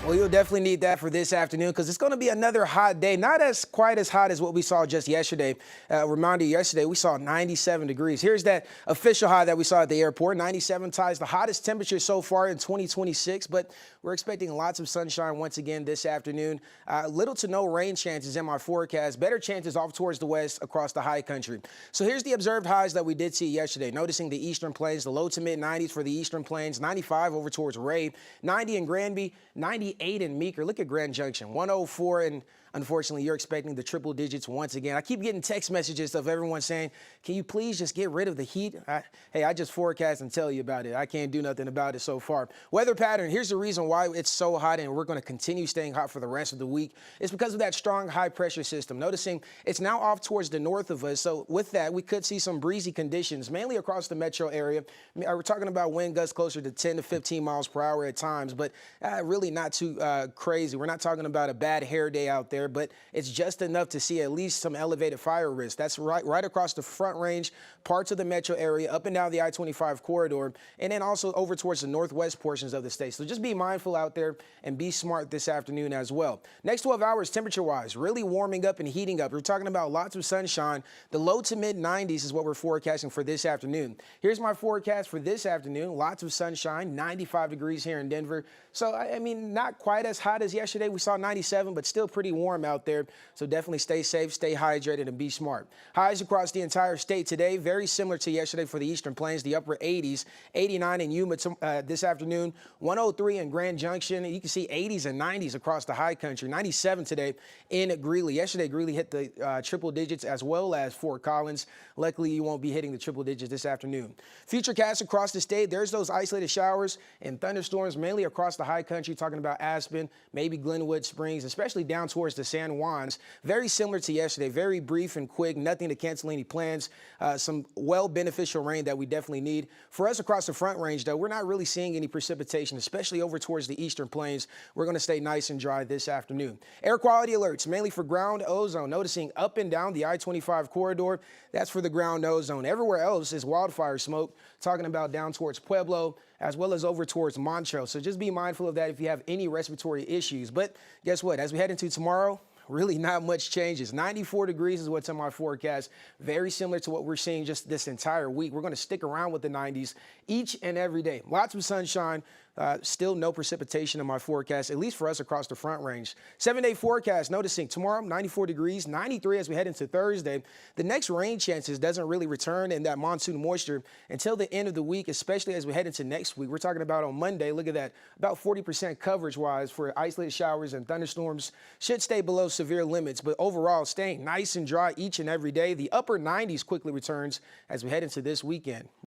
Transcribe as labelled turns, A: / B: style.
A: Well, you'll definitely need that for this afternoon because it's going to be another hot day. Not as quite as hot as what we saw just yesterday. Reminder, yesterday we saw 97 degrees. Here's that official high that we saw at the airport. 97 ties the hottest temperature so far in 2026, but we're expecting lots of sunshine once again this afternoon. Little to no rain chances in my forecast. Better chances off towards the west across the high country. So here's the observed highs that we did see yesterday. Noticing the eastern plains, the low to mid 90s for the eastern plains, 95 over towards Ray, 90 in Granby, 98 in Meeker. Look at Grand Junction, 104, and unfortunately, you're expecting the triple digits once again. I keep getting text messages of everyone saying, can you please just get rid of the heat? Hey, I just forecast and tell you about it. I can't do nothing about it so far. Weather pattern, here's the reason why it's so hot and we're going to continue staying hot for the rest of the week. It's because of that strong high pressure system. Noticing it's now off towards the north of us. So with that, we could see some breezy conditions, mainly across the metro area. We're talking about wind gusts closer to 10 to 15 miles per hour at times, but really not too crazy. We're not talking about a bad hair day out there, but it's just enough to see at least some elevated fire risk. That's right across the Front Range, parts of the metro area, up and down the I-25 corridor, and then also over towards the northwest portions of the state. So just be mindful out there and be smart this afternoon as well. Next 12 hours, temperature-wise, really warming up and heating up. We're talking about lots of sunshine. The low to mid 90s is what we're forecasting for this afternoon. Here's my forecast for this afternoon. Lots of sunshine, 95 degrees here in Denver. So, I mean, not quite as hot as yesterday. We saw 97, but still pretty warm out there. So definitely stay safe, stay hydrated, and be smart. Highs across the entire state today, very similar to yesterday for the eastern plains, the upper 80s, 89 in Yuma this afternoon, 103 in Grand Junction. You can see 80s and 90s across the high country, 97 today in Greeley. Yesterday, Greeley hit the triple digits as well as Fort Collins. Luckily, you won't be hitting the triple digits this afternoon. Futurecasts across the state, there's those isolated showers and thunderstorms mainly across the high country, talking about Aspen, maybe Glenwood Springs, especially down towards the San Juans. Very similar to yesterday, very brief and quick, nothing to cancel any plans. Some beneficial rain that we definitely need. For us across the Front Range, though, we're not really seeing any precipitation, especially over towards the eastern plains. We're going to stay nice and dry this afternoon. Air quality alerts, mainly for ground ozone. Noticing up and down the I-25 corridor, that's for the ground ozone. Everywhere else is wildfire smoke, talking about down towards Pueblo, as well as over towards Montrose. So just be mindful of that if you have any respiratory issues. But guess what? As we head into tomorrow, really not much changes. 94 degrees is what's in my forecast. Very similar to what we're seeing just this entire week. We're going to stick around with the 90s each and every day. Lots of sunshine. Still no precipitation in my forecast, at least for us across the Front Range. 7-day forecast, noticing tomorrow, 94 degrees, 93 as we head into Thursday. The next rain chances doesn't really return in that monsoon moisture until the end of the week, especially as we head into next week. We're talking about on Monday, look at that, about 40% coverage-wise for isolated showers and thunderstorms. Should stay below severe limits, but overall staying nice and dry each and every day. The upper 90s quickly returns as we head into this weekend.